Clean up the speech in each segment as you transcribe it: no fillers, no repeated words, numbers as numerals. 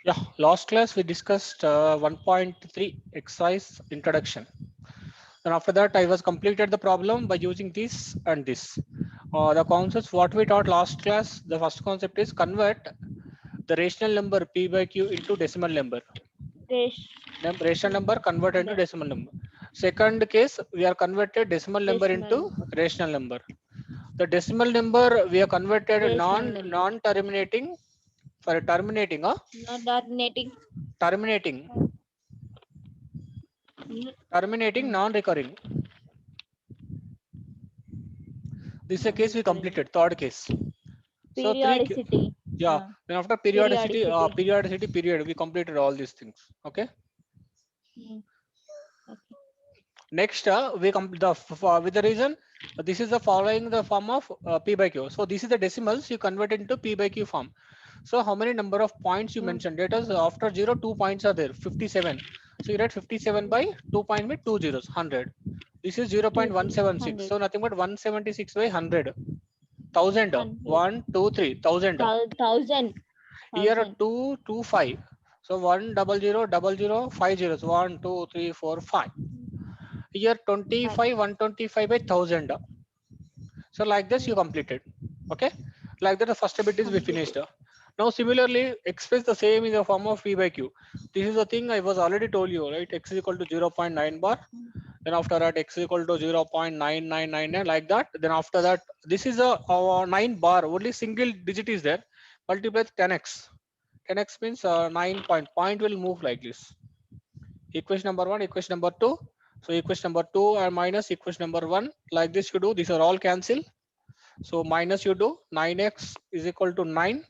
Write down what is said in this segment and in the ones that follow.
Yeah, last class we discussed 1.3 exercise introduction. And after that, I was completed the problem by using this and this. The concepts what we taught last class, the first concept is convert the rational number p by q into decimal number. Resh, Rational number convert into de- decimal number. Second case, we are converted decimal number into decimal, rational number. The decimal number we are converted rational number, non-terminating, sorry, terminating, not terminating, terminating, terminating, mm, non-recurring. This is a case we non-recurring. completed, third case. So Periodicity, yeah, then after periodicity, periodicity. period, we completed all these things. Okay. Mm, okay. Next, we complete the with the reason this is the following the form of p by q. So this is the decimals you convert into p by q form. So how many number of points you Mm, mentioned? That is after 0, 2 points are there, 57. So you write 57 by 2 point with 2 zeros, 100. This is two zero, 0.176. 100, So nothing but 176 by 100. 1000. 100, 1, 2, 3, 1000. thousand, Here thousand. 2, 2, 5. So 1, 0, 0, 0, 5 zeros. 1, 2, 3, 4, 5. Mm, Here five. 25, 125 by 1000. So like this you Mm, completed. Okay. Like that the first bit is we completed. finished. Now similarly express the same in the form of p by q. This is the thing I was already told you, right? X is equal to 0.9 bar. Mm, Then after that x is equal to 0.9999 like that. Then after that this is a 9 bar, only single digit is there. Multiply with 10x. 10x means 9 point will move like this. Equation number 1, equation number 2. So equation number 2 and minus equation number 1 like this you do. These are all cancel. So minus you do 9x is equal to 9.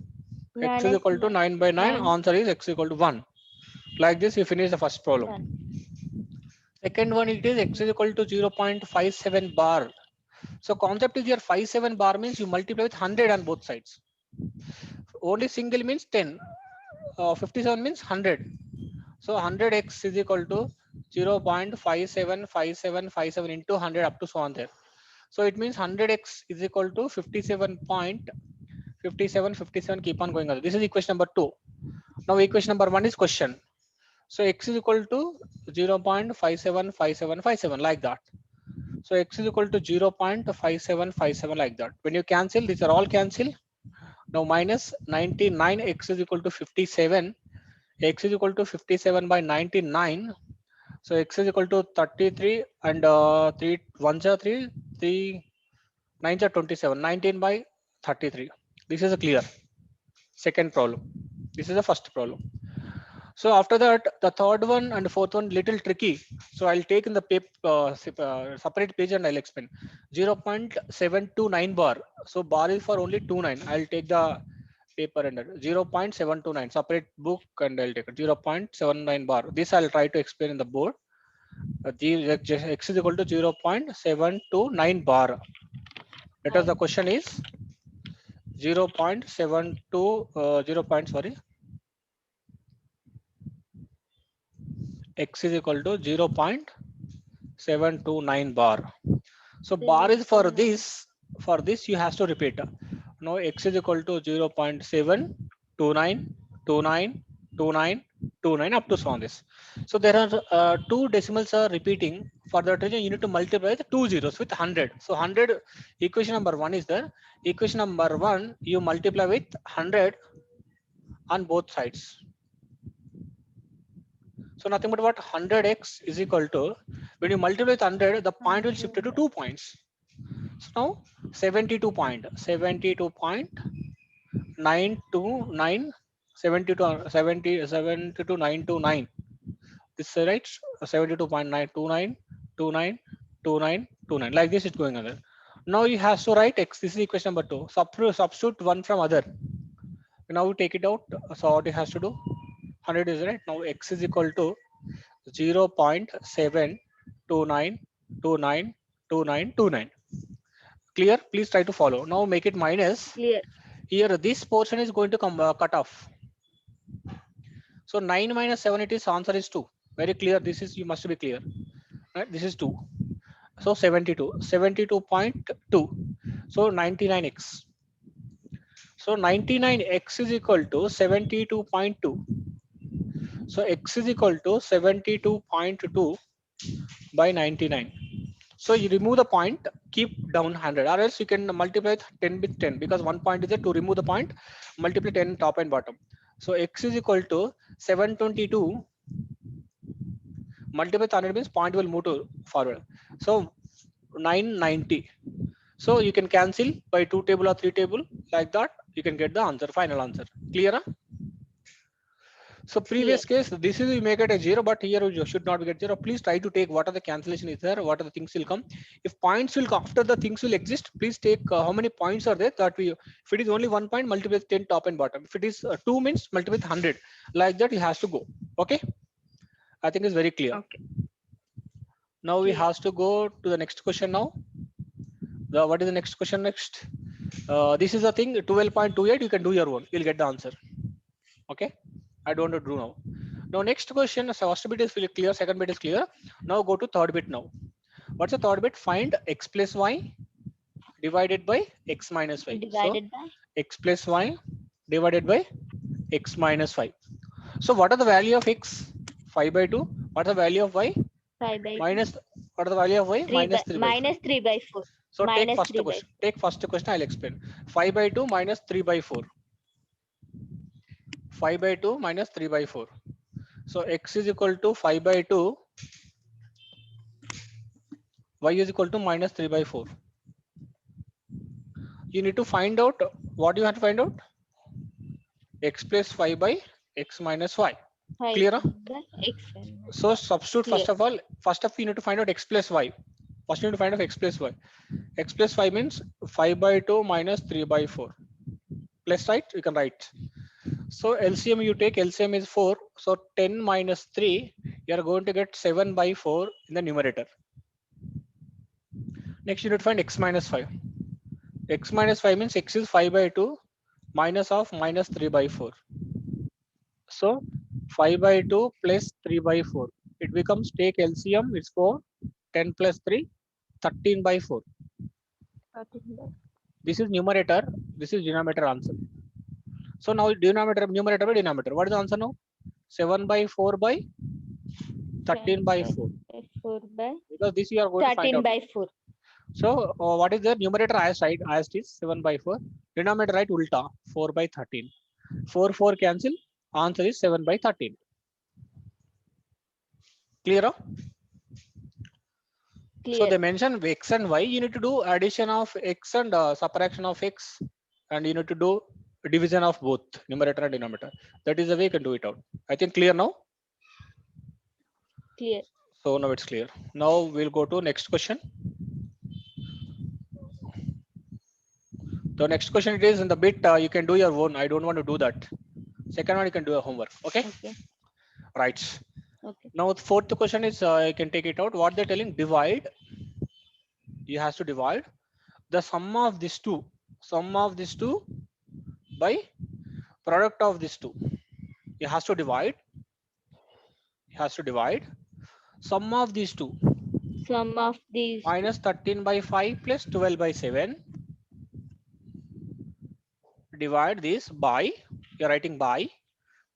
X is 9x, equal to 9 by 9. 9, Answer is x equal to 1. Like this you finish the first problem. 1. Second one it is x is equal to 0.57 bar. So concept is here 57 bar means you multiply with 100 on both sides. Only single means 10. 57 means 100. So 100x is equal to 0.575757 into 100 up to so on there. So it means 100x is equal to 57.5757 keep on going on. This is equation number 2. Now equation number 1 is question. So x is equal to 0.575757 like that. So x is equal to 0.5757 like that. When you cancel, these are all cancel. Now minus 99 x is equal to 57. X is equal to 57 by 99. So x is equal to 33 and 3 1s are 3, 3 9s are 27. 19 by 33. This is a clear second problem. This is the first problem. So after that, the third one and fourth one little tricky. So I'll take in the separate page and I'll explain. 0.729 bar. So bar is for only 29. I'll take the paper and 0.729 separate book and I'll take it 0.79 bar. This I'll try to explain in the board. X is equal to 0.729 bar. Let us the question is 0.72 sorry, x is equal to 0.729 bar. So bar is for 729. this. For this you has to repeat. Now x is equal to 0.729292929 up to so on this. So there are two decimals are repeating. For that reason you need to multiply the two zeros with 100. So 100 equation number 1 is there. Equation number 1 you multiply with 100 on both sides. So nothing but what 100x is equal to, when you multiply with 100, the point will shift to 100. 2 points. So now 72 point, 72.929, 72.929. This is right, 72.929292929. Like this it's going on there. Now you have to write x. This is equation number 2. Substitute one from other. Now we take it out. So what it has to do? 100 is right. Now x is equal to 0.729292929. Clear? Please try to follow. Now make it minus. Clear. Here this portion is going to come cut off. So 9 minus 7 it is answer is 2. Very clear. This is you must be clear. Right? This is 2. So 72. 72.2. So 99x. So 99x is equal to 72.2. So x is equal to 72.2 by 99. So you remove the point, keep down 100, or else you can multiply it 10 with 10, because one point is there. To remove the point, multiply 10 top and bottom. So x is equal to 722 multiply with 100 means point will move to forward. So 990. So you can cancel by 2 table or 3 table, like that you can get the answer, final answer. Clear? Huh? So Clear. previous case, this is you make it a 0, but here you should not get 0. Please try to take what are the cancellation is there, what are the things will come. If points will come after the things will exist, please take how many points are there, that we, if it is only 1 point, multiply with 10 top and bottom. If it is 2 means multiply with 100, like that it has to go. Okay, I think it's very clear. Okay. Now we Clear. have to go to the next question now. What is the next question next? This is the thing, 12.28, you can do your own, you'll get the answer. Okay, I don't want to do now. Now next question, so first bit is really clear, second bit is clear. Now go to third bit now. What's the third bit? Find x plus y divided by x minus y. So Divided by x plus y divided by x minus y. So what are the value of x? 5 by 2. What's the value of y? 5 by Minus, what is the value of y? 3 by Minus 3 by 4. minus 3 by 4. So take Minus first 3 by question. Take first question, I'll explain. 5 by 2 minus 3 by 4. 5 by 2 minus 3 by 4. So x is equal to 5 by 2, y is equal to minus 3 by 4. You need to find out, what you have to find out? X plus 5 by x minus y. 5 Clear? Huh? by x. So substitute Clear. first of all, you need to find out x plus y. First you need to find out x plus y. X plus y means 5 by 2 minus 3 by 4. Plus, right? You can write. So LCM you take, LCM is 4. So 10 minus 3, you are going to get 7 by 4 in the numerator. Next you need to find x minus 5. X minus 5 means x is 5 by 2 minus of minus 3 by 4. So 5 by 2 plus 3 by 4. It becomes, take LCM, it's 4. 10 plus 3, 13 by 4. This is numerator, this is denominator answer. So now denominator, numerator by denominator. What is the answer now? 7 by 4 by 13 by 4. 4 by Because this you are going to find 13 out. by 4. So what is the numerator as side as it is 7 by 4. Denominator right ulta 4 by 13. 4 cancel. Answer is 7 by 13. Clear? Huh? Clear. So they mention x and y. You need to do addition of x and subtraction of x, and you need to do division of both numerator and denominator. That is the way you can do it out. I think clear now. Clear. So now it's clear. Now we'll go to next question. The next question it is in the bit you can do your own. I don't want to do that. Second one you can do a homework. Okay. Okay. Right. Okay. Now the fourth question is you can take it out. What they're telling, divide. You have to divide the sum of these two. Sum of these two by product of these two. You has to divide. You has to divide sum of these two. Sum of these Minus 13 by 5 plus 12 by 7. Divide this by, you're writing by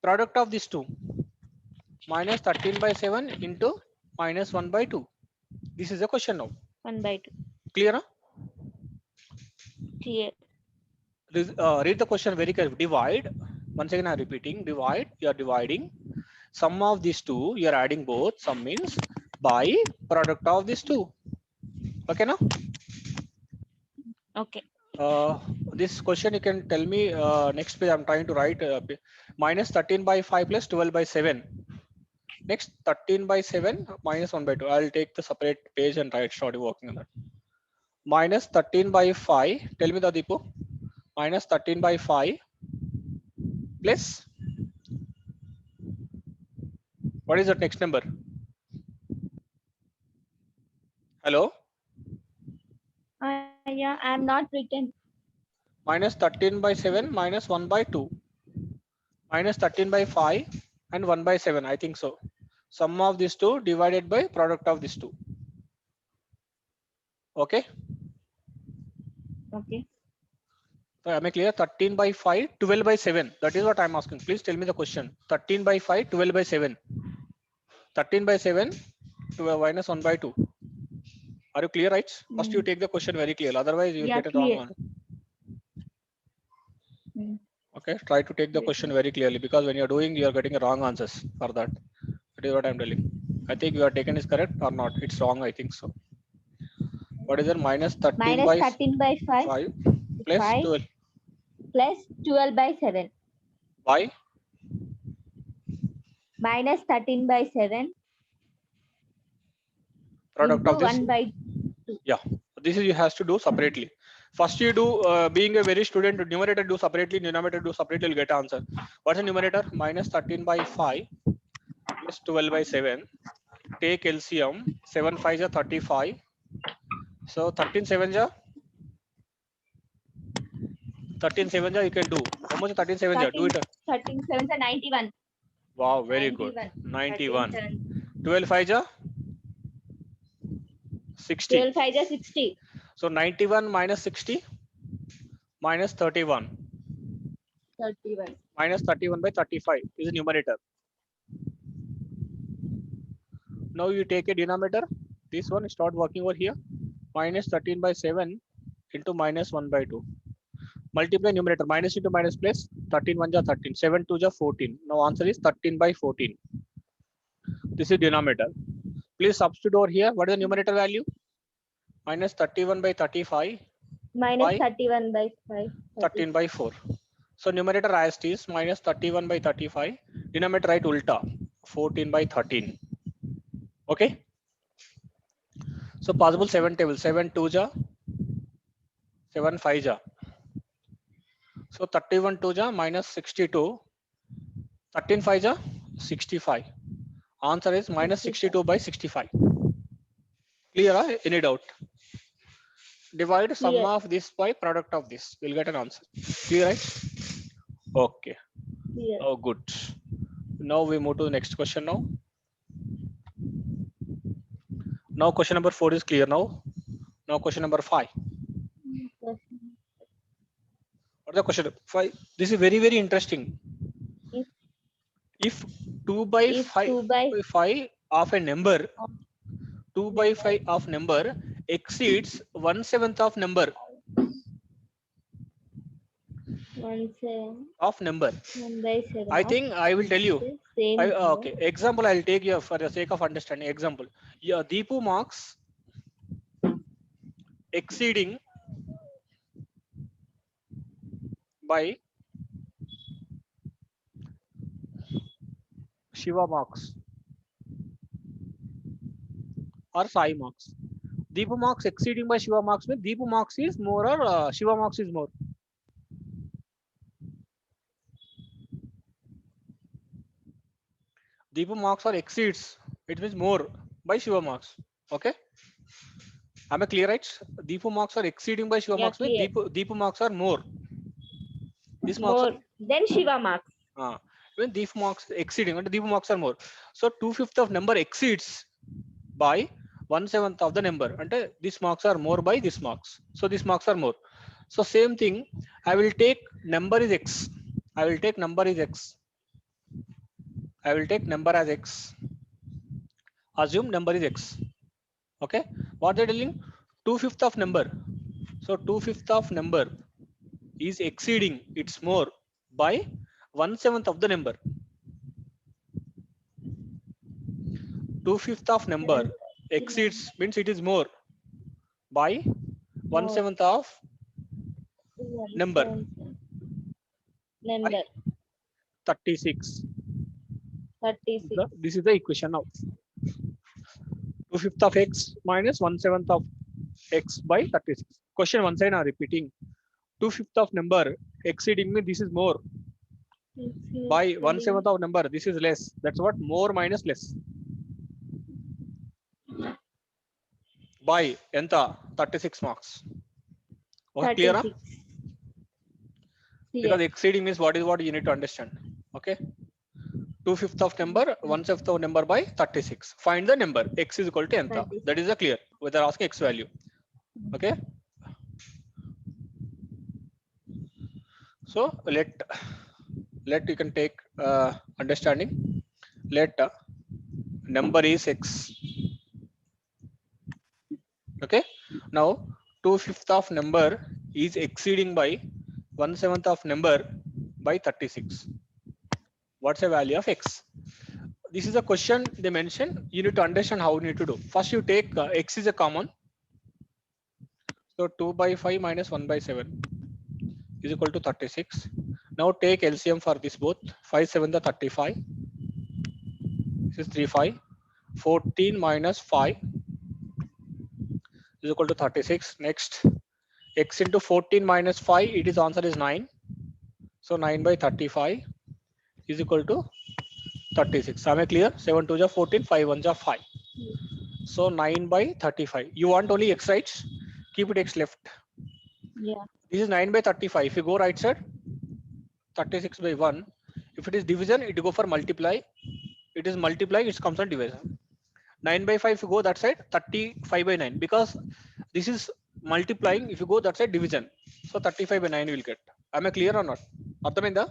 product of these two. Minus 13 by 7 into minus 1 by 2. This is the question now. 1 by 2. Clear? Huh? Clear. Read the question very carefully. Divide. Once again, I'm repeating. Divide. You are dividing. Sum of these two. You are adding both. Sum means by product of these two. Okay, now. Okay. This question you can tell me next page. I'm trying to write minus 13 by 5 plus 12 by 7. Next 13 by 7 minus 1 by 2. I'll take the separate page and try start working on that. Minus 13 by 5. Tell me the Deepu. Minus 13 by 5 plus, what is that next number? Hello? Yeah, I am not written. Minus 13 by 7 minus 1 by 2. Minus 13 by 5 and 1 by 7. I think so. Sum of these two divided by product of these two. Okay? Okay. So am I clear? 13 by 5, 12 by 7. That is what I'm asking. Please tell me the question. 13 by 5, 12 by 7. 13 by 7, 12 minus 1 by 2. Are you clear, right? First you take the question very clear. Otherwise you will Yeah, get a wrong clear. one. Mm. Okay. Try to take the question very clearly, because when you're doing, you're getting a wrong answers for that. That is what I'm telling. I think you are taken is correct or not. It's wrong. I think so. What is it? Minus 13 Minus by 13 by 5, 5 plus 5 12 plus 12 by 7. by Minus 13 by 7 product into of this. 1 by Yeah, this is you has to do separately. First you do being a very student, numerator do separately, denominator do separately, you'll get answer. What's the numerator? Minus 13 by 5 plus 12 by 7. Take LCM. 7 5 is 35. So 13 7 is 13 7 you can do. How much 13 7 do 13, it? 13 7 is 91. Wow, very good. 91. 91. 12 5 is 60. 12 5 is 60. So 91 minus 60 minus 31. 31. Minus 31 by 35 is a numerator. Now you take a denominator. This one start working over here. Minus 13 by 7 into minus 1 by 2. Multiply numerator. Minus into minus plus. 13 1 is 13. 7 2 is 14. Now answer is 13 by 14. This is denominator. Please substitute over here. What is the numerator value? Minus 31 by 35 Minus by 31 by 5. 13 by 4. So numerator as it is minus 31 by 35. Denominator right ulta. 14 by 13. Okay. So possible 7 table. 7 2 ja, 7 5 ja. So 31 2 ja minus 62. 13 5 ja 65. Answer is minus 62 by 65. Clear? Any doubt? Divide sum Clear. of this by product of this. We'll get an answer. Clear, right? Okay. Clear. Oh, good. Now we move to the next question now. Now question number 4 is clear now. Now question number 5. What is the question? 5. This is very, very interesting. If 2 by If 5, 2 by 5 of a number, 2 by 5 of number exceeds 1/7 of number 1 7 of number. 1 by 7. I think I will tell you. Same. Okay. Example I'll take here for the sake of understanding. Example. Yeah, Deepu marks exceeding by Shiva marks or Sai marks. Deepu marks exceeding by Shiva marks means Deepu marks is more or Shiva marks is more. Deepu marks or exceeds, it means more by Shiva marks. Okay. Am I clear, right? Deepu marks are exceeding by Shiva marks means Deepu marks are more. This marks more than Shiva marks. When Deepu marks exceeding and Deepu marks are more. So 2/5 of number exceeds by 1/7 of the number. And these marks are more by this marks. So these marks are more. So same thing. I will take number is x. I will take number is x. I will take number as x. Assume number is x. Okay. What they're telling? 2/5 of number. So 2/5 of number is exceeding. It's more by 1/7 of the number. 2/5 of number exceeds means it is more by 1/7 of number. 36. 36. This is the equation now. 2/5 of x minus 1/7 of x by 36. Question one side are repeating. 2/5 of number exceeding me, this is more by 1/7 of number. This is less. That's what more minus less. By enta 36 marks. Okay, clear? Huh? Because exceeding means what is what you need to understand. Okay. 2/5 of number, 1/7 of number by 36. Find the number. X is equal to enta. That is the clear. Whether asking x value. Okay. So let you can take understanding. Let number is x. Okay. Now 2/5 of number is exceeding by 1/7 of number by 36. What's the value of x? This is a question they mention. You need to understand how you need to do. First, you take x is a common. So 2/5 minus 1/7 is equal to 36. Now take LCM for this both. 5 7 the 35. This is 35. 14 minus 5 is equal to 36. Next, x into 14 minus 5, it is answer is 9. So 9/35 is equal to 36. Am I clear? 7 2 is 14, 5 1 is 5. So 9/35. You want only x right? Keep it x left. Yeah. This is 9/35. If you go right side, 36/1. If it is division, it go for multiply. It is multiply, it comes on division. 9/5, if you go that side, 35/9. Because this is multiplying, if you go that side, division. So 35/9 you will get. Am I clear or not? Arthamainda?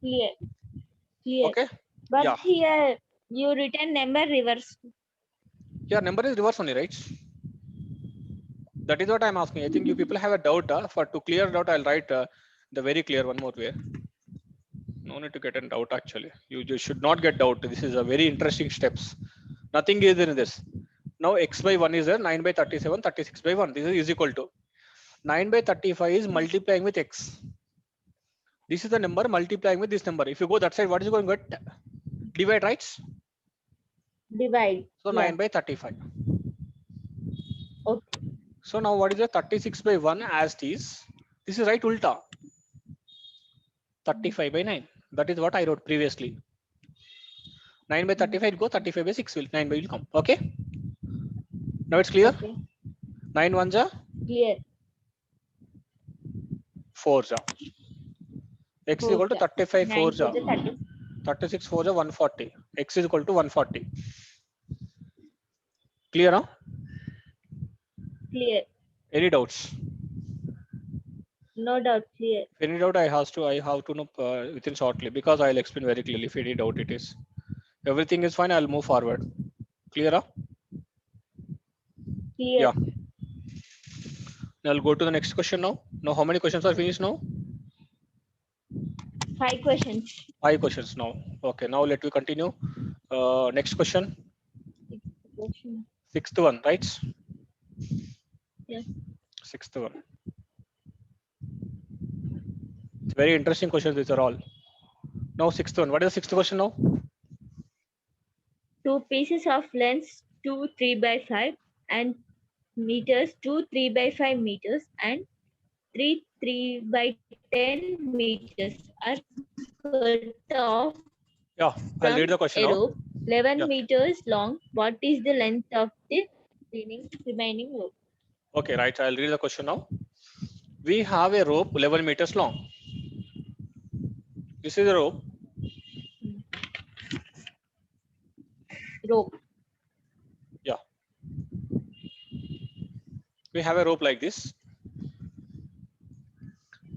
Clear. Clear. Okay. But Yeah. here you written number reverse. Yeah, number is reverse only, right? That is what I'm asking. I think you people have a doubt. For to clear doubt, I'll write the very clear one more way. No need to get in doubt actually. You should not get doubt. This is a very interesting steps. Nothing is in this. Now x/1 is there, 9/37, 36/1. This is equal to 9/35 is multiplying with x. This is the number multiplying with this number. If you go that side, what is going to get? Divide, right? Divide. So Yeah. 9/35. Okay. So now what is the 36/1 as it is? This is right ulta. 35/9. That is what I wrote previously. 9/35 go, 35/6 will 9 will come. Okay. Now it's clear. Okay. 9 1s are Clear. 4s are. X is equal to 35 9 4s to are. the 30. 36 4s are 140. X is equal to 140. Clear now? Clear. Any doubts? No doubt. Clear. If any doubt, I have to know within shortly, because I'll explain very clearly. If any doubt it is, everything is fine. I'll move forward. Clear? Clear. Yeah. I'll go to the next question now. Now, how many questions are finished now? 5 questions. 5 questions now. Okay. Now let me continue. Next question. Question. 6th one, right? Yeah. 6th one. It's very interesting questions. These are all. Now 6th one. What is the 6th question now? 2 pieces of length 2 3/5 and meters, 2 3/5 meters and 3 3/10 meters are cut off Yeah, I'll from read the question a now. rope 11 Yeah. meters long. What is the length of the remaining rope? Okay, right. I'll read the question now. We have a rope 11 meters long. This is a rope. Rope. Yeah. We have a rope like this.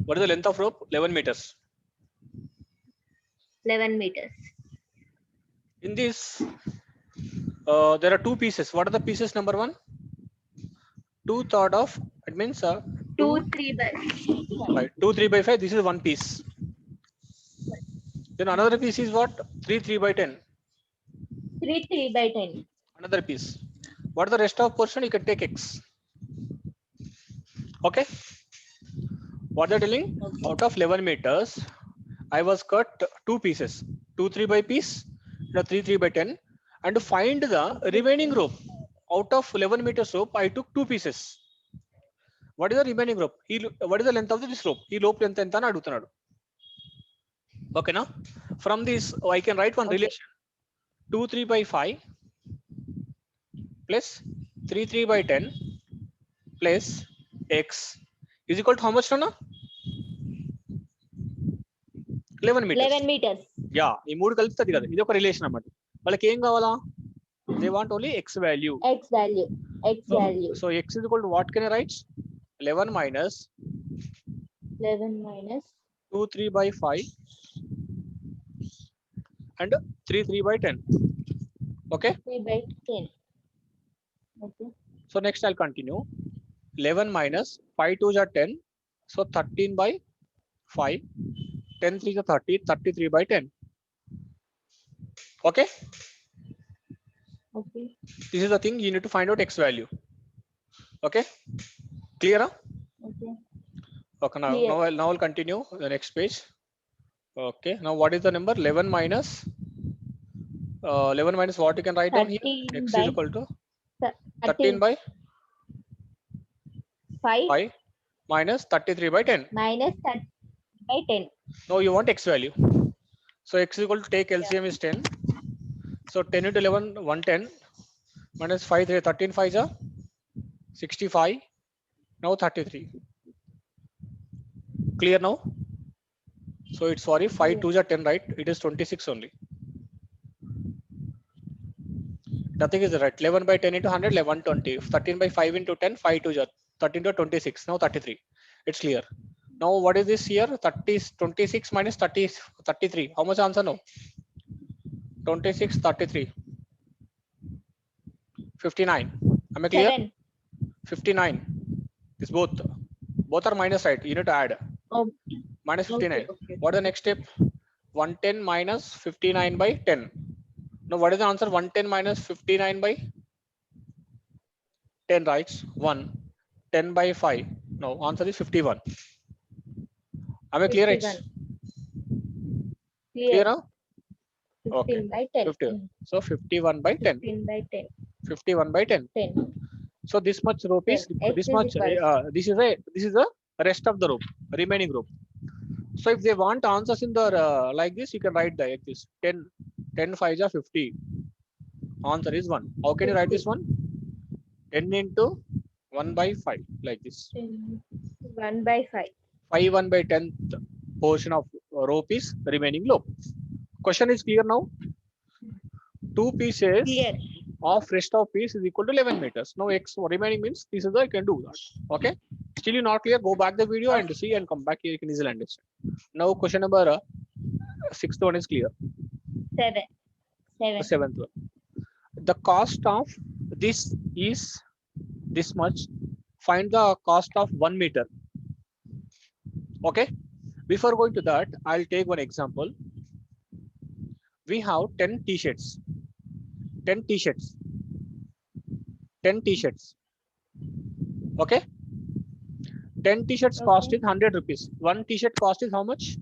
What is the length of rope? 11 meters. 11 meters. In this, there are 2 pieces. What are the pieces? Number 1, 2/3 of, it means 2 3/5. 2 3/5. This is one piece. Then another piece is what? 3 3/10. 3 3/10. Another piece. What is the rest of portion? You can take x. Okay. What they're telling? Okay. Out of 11 meters, I was cut 2 pieces. 2 3 piece, 3 3/10, and to find the remaining rope. Out of 11 meters rope, I took 2 pieces. What is the remaining rope? What is the length of this rope? He rope length enta na adugutunnadu. Okay, now from this I can write one Okay. relation. 2 3/5 plus 3 3/10 plus x is equal to how much now? 11 meters. 11 meters. Yeah, ఈ మూడు కలుపుతుంది కదా, ఇది ఒక relation అన్నమాట. వాళ్ళకి ఏం కావాలా? They want only x value. X value. X value. So x is equal to what can I write? 11 minus 11 minus 2 3 by 5 and 3 3 by 10. Okay. 3 by 10. Okay. So next I'll continue. 11 minus 5 2s are 10. So 13 by 5. 10 3s are 30. 33 by 10. Okay. Okay. This is the thing you need to find out x value. Okay. Clear? Huh? Okay. Okay. Now, Clear. now I'll continue the next page. Okay. Now what is the number? 11 minus 11 minus what you can write down here? 13 X by is equal to 13 13 by 5 5 minus 33 by 10. minus 30 by 10. Now you want x value. So x is equal to take LCM is 10. So 10 into 11, 110 minus 5, 3, 13, 5 is 65. Now 33. Clear now? So it's sorry, 5 2s are 10, right? It is 26 only. Nothing is right. 11 by 10 into 100, 120. 13 by 5 into 10, 5 2s are 13 to 26. Now 33. It's clear. Now what is this here? 30, 26 minus 30, 33. How much answer now? 26, 33. 59. Am I clear? 7. 59. This both are minus, right? You need to add. Oh, Minus 59. okay. What is the next step? 110 minus 59 by 10. Now what is the answer? 110 minus 59 by 10, right? 1. 10 by 5. No, answer is 51. Am I clear? 51. Clear now? 15 Okay. by 10. 50. So 51 by 10. 15 by 10. 51 by 10. 10. So this much rope is 10. this X much. is This is the rest of the rope, remaining rope. So if they want answers in the like this, you can write like this: 10 5s are 50. Answer is 1. How can you write this one? 10 into 1 by 5 like this. 1 by 5. 5 1 by 10th portion of rope is remaining loop. Question is clear now? 2 pieces Clear. of rest of piece is equal to 11 meters. Now x remaining means this is the I can do that. Okay. Still you not clear? Go back the video and see and come back here. You can easily understand. Now question number 6th one is clear. 7. The 7th one. The cost of this is this much. Find the cost of 1 meter. Okay. Before going to that, I'll take one example. We have 10 t-shirts. 10 t-shirts. 10 t-shirts. Okay. 10 t-shirts cost is 100 rupees. One t-shirt cost is how much?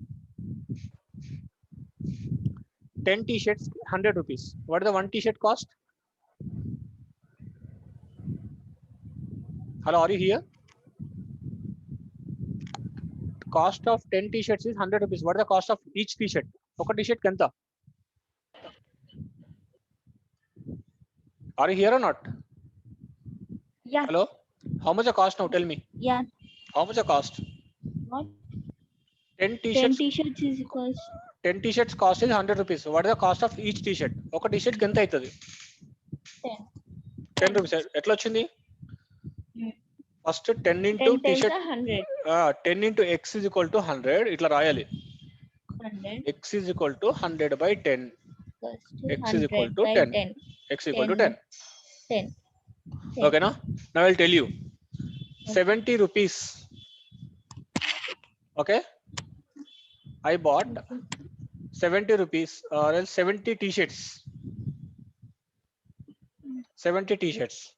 10 t-shirts 100 rupees. What is the one t-shirt cost? Hello, are you here? Cost of 10 t-shirts is 100 rupees. What is the cost of each t-shirt? Oka t-shirt kenta? Are you here or not? Yeah. Hello? How much the cost now? Tell me. Yeah. How much the cost? What? 10 10 t-shirts. t-shirts is cost. 10 t-shirts cost is 100 rupees. What is the cost of each t-shirt? Oka t-shirt kenta aitadi? 10 rupees. Etla vachindi? First 10 into 10 t-shirt. 100. 10 into x is equal to 100. Itla rayali. 100. X is equal to 100 by 10. X is equal to 10. 10. X is equal to 10. 10. Okay, now I'll tell you. 70 rupees. Okay. I bought 70 rupees or else 70 t-shirts. 70 t-shirts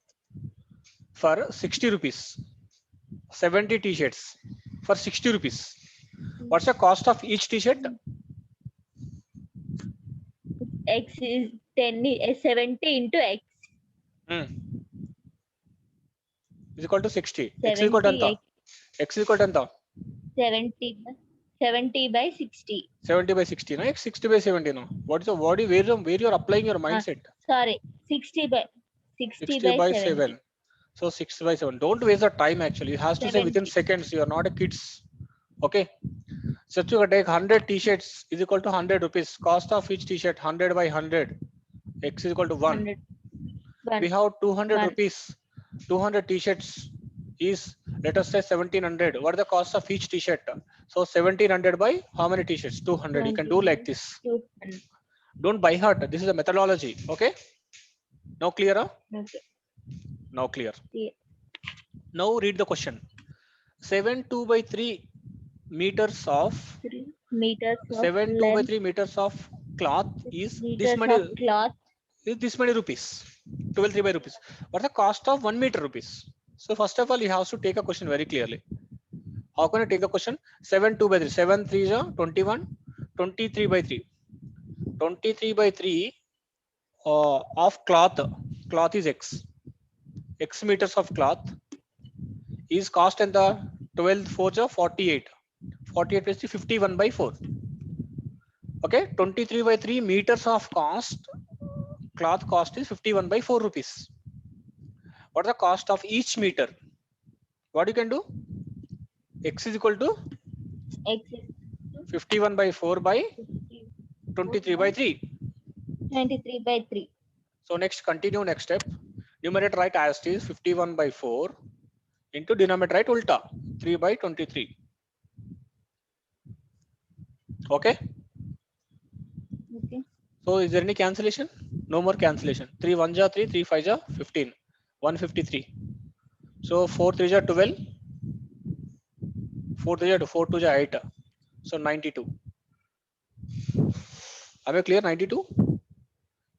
for 60 rupees. 70 t-shirts for 60 rupees. What's the cost of each t-shirt? X is 70 into X. Is equal to 60. X is equal to anta? X is equal to anta? 70 by 60. 70 by 60. No? X 60 by 70. No? What is the where you're applying your mindset? Sorry, 60 by 7. So 60 by 7. Don't waste the time actually. It has to say within seconds. You are not a kids. Okay. So you take 100 t-shirts is equal to 100 rupees. Cost of each t-shirt 100 by 100. X is equal to 1. 100. We have 200 rupees. 200 t-shirts is, let us say 1700. What is the cost of each t-shirt? So 1700 by how many t-shirts? 200. You can do like this. 200. Don't by heart. This is a methodology. Okay. Now clear? Huh? Okay. Now clear. Yeah. Now read the question. 7 2 by 3 meters of 3 meters of 7 2 by length. 3 meters of cloth is Meters of cloth. this many rupees. 12 3 by rupees. What's the cost of 1 meter rupees? So first of all, you have to take a question very clearly. How can you take a question? 7 2 by 3. 7 3 is 21. 23 by 3. 23 by 3 of cloth. Cloth is x. X meters of cloth is cost in the 12 4 48. 48 is 51 by 4. Okay, 23 by 3 meters of cost. Cloth cost is 51 by 4 rupees. What is the cost of each meter? What you can do? X is equal to X is 51 by 4 by 23 by 3. 23 by 3. So next, continue next step. Numerator write as it is 51 by 4 into denominator write ulta 3 by 23. Okay. Okay. So is there any cancellation? No more cancellation. 3 1 ja 3, 3 5 ja 15, 153. So 4 3 ja 12, 4 3 ja 2, 4 2 ja 8. So 92. Am I clear? 92?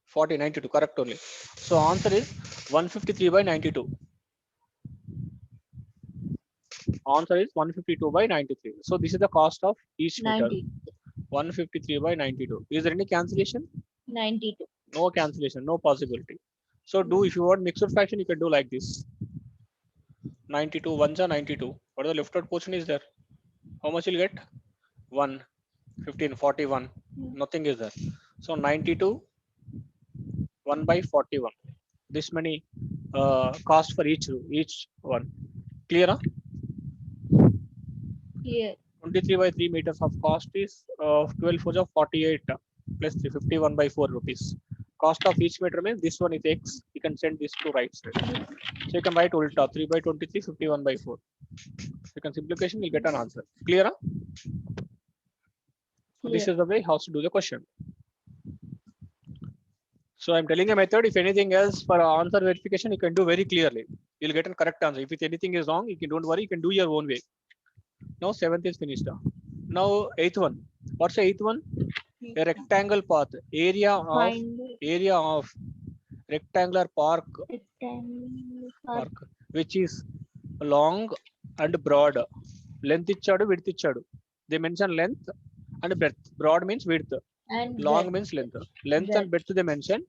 40, 92, correct only. So answer is 153 by 92. Answer is 152 by 93. So this is the cost of each meter. 90. 153 by 92. Is there any cancellation? 92. No cancellation, no possibility. So do, if you want mixed fraction, you can do like this. 92, 1s are 92. What is the left out portion is there? How much you'll get? 1, 15, 41. Nothing is there. So 92, 1 by 41. This many cost for each one. Clear? Huh? Here. 23 by 3 meters of cost is 12 4 48 plus 351 by 4 rupees. Cost of each meter means this one is x. You can send this to right side. So you can write ulta 3 by 23, 51 by 4. You can simplification, you'll get an answer. Clear? Huh? So this is the way how to do the question. So I'm telling a method. If anything else for answer verification, you can do very clearly. You'll get a correct answer. If anything is wrong, you can don't worry. You can do your own way. Now 7th is finished. Now 8th one. What's the 8th one? A rectangle path. Area of rectangular park, which is long and broad. Length ichchadu, width ichchadu. They mention length and breadth. Broad means width. And Long means length. Length and breadth they mention.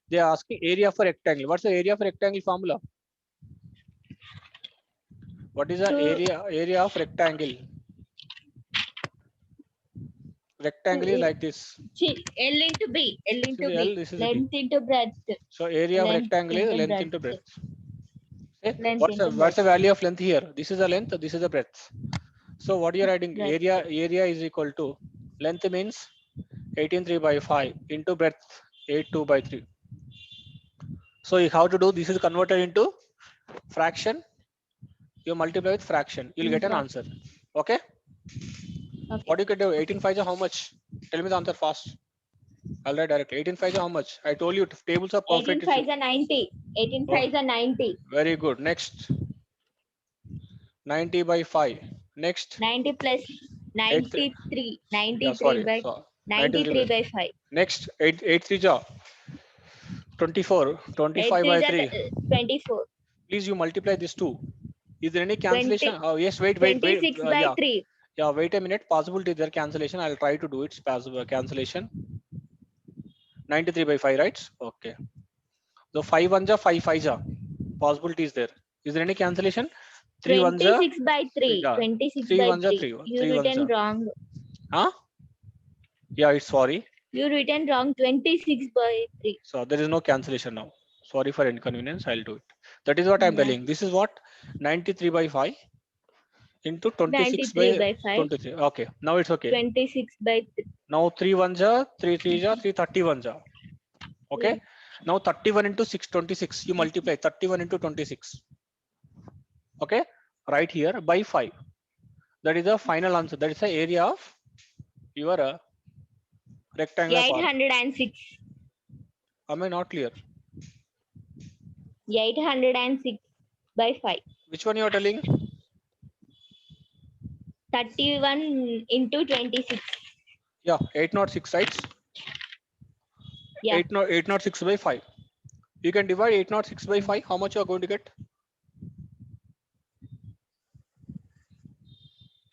They are asking area for rectangle. What's the area for rectangle formula? What is the area of rectangle? Rectangle is like this. L into B. L into B. L, this is length into breadth. So area of rectangle is length breadth. into breadth. Okay. Length What's the value of length here? This is the length, this is the breadth. So what you are writing? Breadth. Area is equal to length means 18.3 by 5 into breadth 8.2 by 3. So how to do this is converted into fraction. You multiply with fraction, you'll get an answer. Okay. What you can do? 18 5 is how much? Tell me the answer fast. I'll write directly. 18 5 is how much? I told you tables are perfect. 18 5 is 90. 18 5 is 90. Very good. Next. 90 by 5. Next. 90 plus 93. 93 by 93 by 5. Next. 8 3 ja. 24. 25 by 3. 24. Please you multiply this two. Is there any cancellation? 20, oh yes, wait. 26 by yeah. 3. Yeah, wait a minute. Possibility there cancellation. I'll try to do it. Cancellation. 93 by 5, right? Okay. So 5 1 ja, 5 5 ja. Possibility is there. Is there any cancellation? 3 1 ja. 26 by 3. Yeah. 26 3 by 1 ja, 3. 3. You 3 written wrong. Huh? Yeah, it's sorry. You written wrong. 26 by 3. So there is no cancellation now. Sorry for inconvenience. I'll do it. That is what I'm telling. This is what 93 by 5 into 26 by 5. 23. Okay. Now it's okay. 26 by 3. Now 3 1 ja, 3 3 ja, 3 31 ja. Okay. Yeah. Now 31 into 6 26. You multiply 31 into 26. Okay. Right here by 5. That is the final answer. That is the area of your rectangular part. 806. Am I not clear? 806 by 5. Which one you are telling? 31 into 26. Yeah, 806 sides. Yeah. 806 by 5. You can divide 806 by 5. How much you are going to get?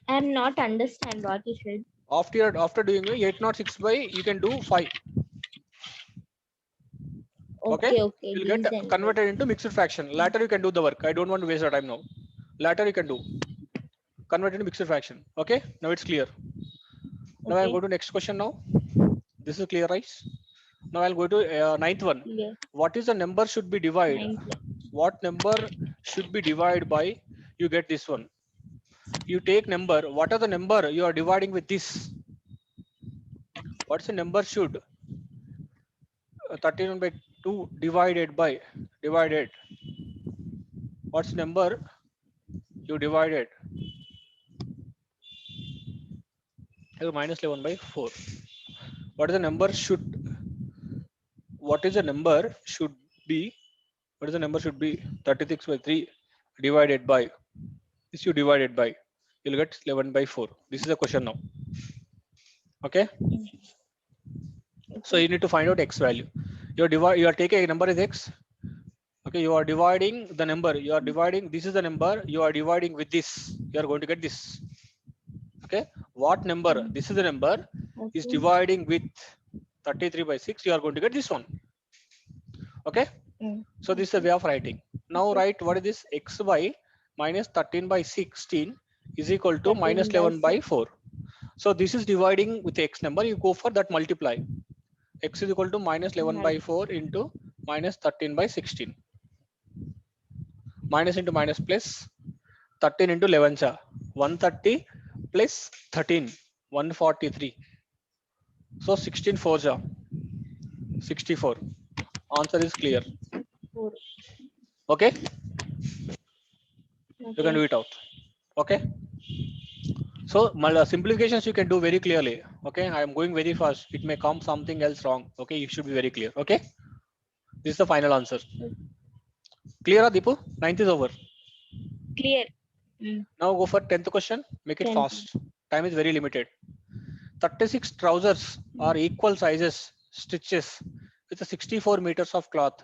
I'm not understand what you said. After doing 806 by, you can do 5. Okay, Okay, okay. you'll These get and converted into mixed fraction. Later you can do the work. I don't want to waste your time now. Later you can do convert into mixed fraction. Okay, now it's clear. Now I'll okay. go to next question now. This is clear, right? Now I'll go to ninth one. Yeah. What is the number should be divided? 9. What number should be divided by? You get this one. You take number. What are the number you are dividing with this? What's the number should 31 by 2 divided by divided? What's the number you divided? Minus 11 by 4. What is the number should? What is the number should be? What is the number should be? 36 by 3 divided by. This you divided by. You'll get 11 by 4. This is the question now. Okay. So you need to find out x value. You are taking a number is x. Okay, you are dividing the number. You are dividing. This is the number. You are dividing with this. You are going to get this. Okay. What number? This is the number is Okay. dividing with 33 by 6. You are going to get this one. Okay. So this is a way of writing. Now write what is this? X by minus 13 by 16 is equal to 13 minus by 11 by 4. So this is dividing with x number. You go for that multiply. X is equal to minus 11 by 4 into minus 13 by 16. Minus into minus plus 13 into 11 cha 130 plus 13 143. So 16 4 ja 64. Answer is clear. 4. Okay, Okay. you can do it out. Okay, so simplifications you can do very clearly. Okay, I am going very fast. It may come something else wrong. Okay, you should be very clear. Okay, this is the final answer. Clear, Deepu? 9th is over. Clear. Now go for 10th question. Make it 10th. fast. Time is very limited. 36 trousers are equal sizes stitches with a 64 meters of cloth.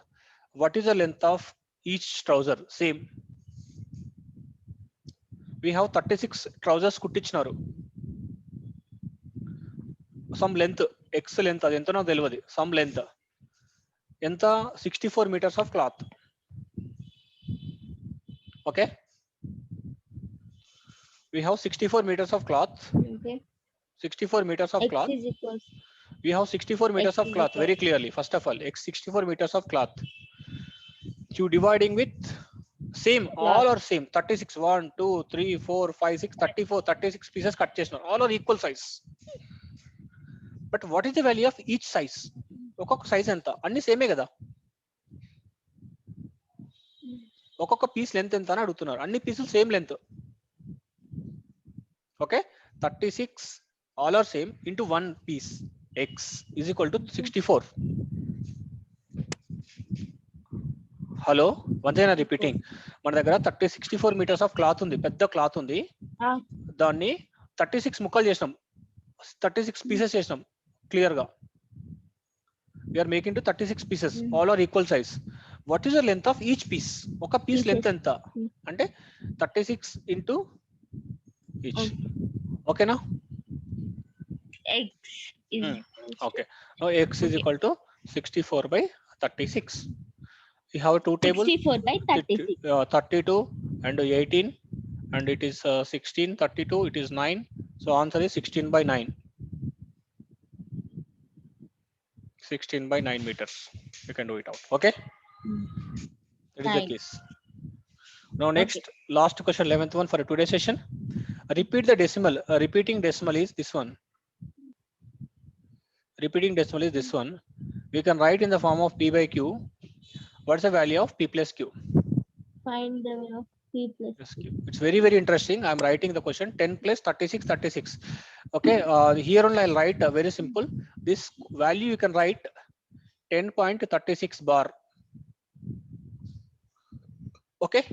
What is the length of each trouser? Same. We have 36 trousers kuttichinaru. Some length, x length, adi enta naku telvadi. Some length. Enta 64 meters of cloth. Okay. We have 64 meters of cloth. Okay. 64 meters of X cloth. is equals. We have 64 meters X of is cloth equal. very clearly. First of all, x 64 meters of cloth. You dividing with same, all are same. 36, 1, 2, 3, 4, 5, 6, 34, 36 pieces cut chesnar. All are equal size. But what is the value of each size? ఒక్కొక్క size ఎంత? అన్ని సేమే కదా. ఒక్కొక్క piece length ఎంత అని అడుగుతున్నారు. అన్ని పీసులు same length. Okay, 36 all are same into one piece. X is equal to 64. Hello, once అయినా రిపీటింగ్. మన దగ్గర 64 మీటర్స్ ఆఫ్ క్లాత్ ఉంది, పెద్ద క్లాత్ ఉంది. దాన్ని 36 ముక్కలు చేసినాం, 36 పీసెస్ చేసినాం. క్లియర్ గా we are making to 36 pieces, all are equal size. What is the length of each piece? ఒక పీస్ లెంత్ ఎంత అంటే 36 ఇంటూ ఈచ్. ఓకేనా? X is okay. Now x is equal to 64 by 36. We have two tables. 64 by 36. 32 and 18, and it is 16, 32, it is 9. So answer is 16 by 9. 16 by 9 meters. You can do it out. Okay. That is the case. Now next, last question, 11th one for today's session. Repeat the decimal. Repeating decimal is this one. Repeating decimal is this one. We can write in the form of p by q. What's the value of p plus q? Find the P plus Yes, Q. it's very, very interesting. I'm writing the question 10 plus 36, 36. Okay, here only I'll write very simple. This value you can write 10.36 bar. Okay,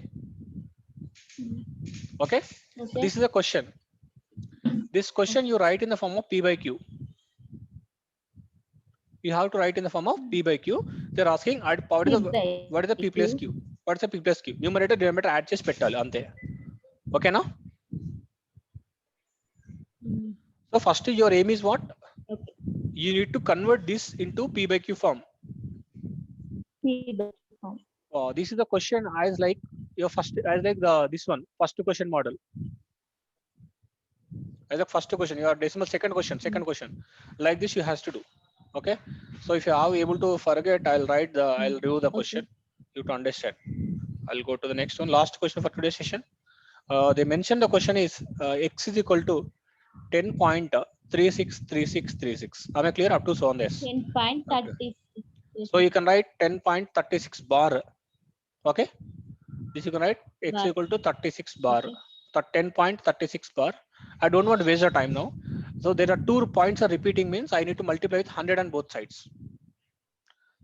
Mm. okay. Okay. This is a question. This question you write in the form of P by Q. You have to write in the form of P by Q. They're asking what is the P plus Q? What's the P plus Q? Numerator, denominator add chest petal ante. Okay, now. Mm. So first your aim is what? Okay. You need to convert this into P by Q form. P by Q form. This is the question as like your first as like this one first question model. As the first question, your decimal second question. Like this you has to do. Okay. So if you are able to forget, I'll do the question. You to understand. I'll go to the next one. Last question for today's session. They mentioned the question is x is equal to 10.363636. Am I clear up to so on this? 10.36. So you can write 10.36 bar. Okay. This you can write x Bar. equal to 36 bar. Okay. 10.36 bar. I don't want to waste the time now. So there are 2 points are repeating means I need to multiply with 100 on both sides.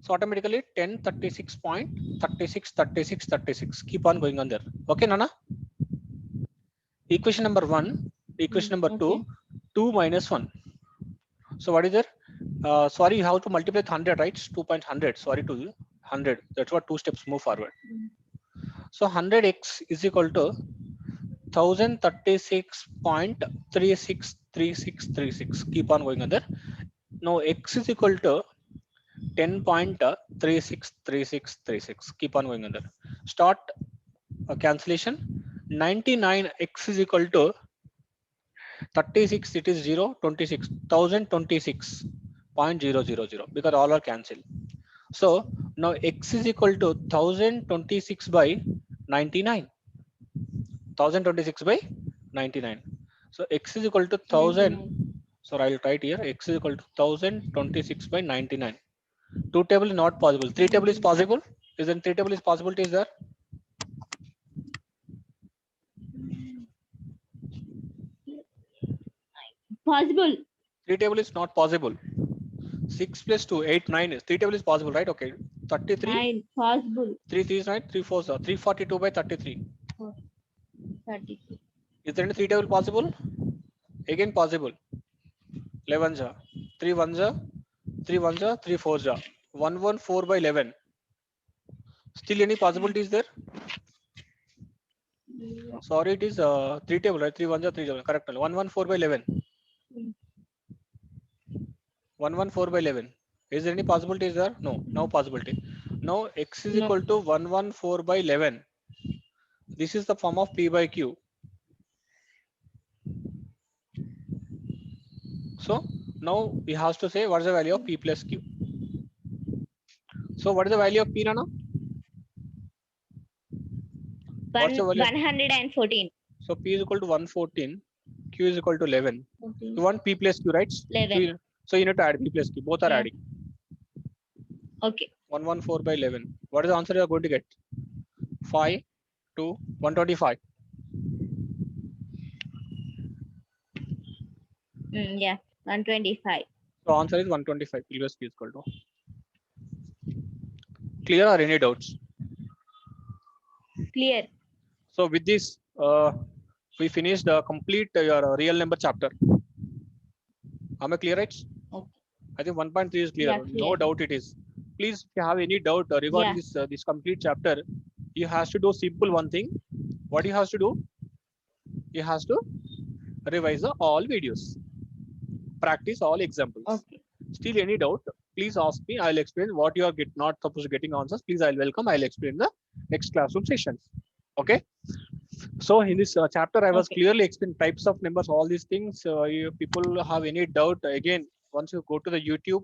So automatically 1036.363636 keep on going on there. Okay, Nana? Equation number 1, equation number 2, 2 minus 1. So what is there? Sorry, you have to multiply with 100, right? 2.100. Sorry to you. 100. That's what 2 steps move forward. So 100x is equal to 1036.363636. Keep on going on there. Now x is equal to 10.363636. Keep on going on there. Start cancellation. 99x is equal to 36. It is 0. 26. 1026.000 because all are cancelled. So now x is equal to 1026 by 99. 1026 by 99. So x is equal to 1000. So I'll write here x is equal to 1026 by 99. 2 table is not possible. 3 table is possible. Isn't 3 table is possibility is there? Possible. 3 table is not possible. 6 plus 2, 8, 9 is 3 table is possible, right? Okay. 33. 9. Possible. 3 3 is 9. 3 4 is 342 by 33. 33. Is there any 3 table possible? Again possible. 11 ja. 3 1 ja. 3 1 ja. 3 4 ja. 114 by 11. Still any possibilities there? Sorry, it is 3 table, right? 3 1 ja. 3 ja. Correct. 114 by 11. 114 by 11. Is there any possibilities there? No, no possibility. Now x is equal to 114 by 11. This is the form of P by Q. So now we have to say what is the value of P plus Q. So what is the value of P, Nana? What's the value? 114. So P is equal to 114. Q is equal to 11. Okay. You want P plus Q, right? 11. So you need to add P plus Q. Both are adding. Okay. 114 by 11. What is the answer you are going to get? 5 to 125. Yeah. 125. So answer is 125. P plus Q is equal to. Clear or any doubts? Clear. So with this, we finished the complete your real number chapter. Am I clear, right? Okay. I think 1.3 is clear. Yeah, clear. No doubt it is. Please, if you have any doubt regarding this complete chapter, you have to do simple one thing. What you have to do? You have to revise all videos, practice all examples. Okay. Still any doubt? Please ask me. I'll explain what you are not supposed to getting answers. Please, I'll welcome. I'll explain the next classroom sessions. Okay. So in this chapter, I was clearly explaining types of numbers, all these things. If people have any doubt, again, once you go to the YouTube,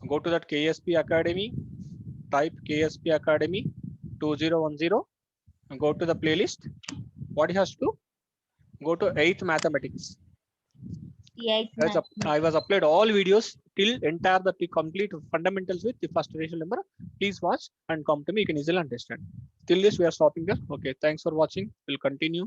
go to that KSP Academy, type KSP Academy 2010, and go to the playlist. What he has to do? Go to 8th mathematics. Yeah, it's I was upload all videos till entire the complete fundamentals with the first rational number. Please watch and come to me. You can easily understand. Till this we are stopping there. Okay, thanks for watching. We'll continue.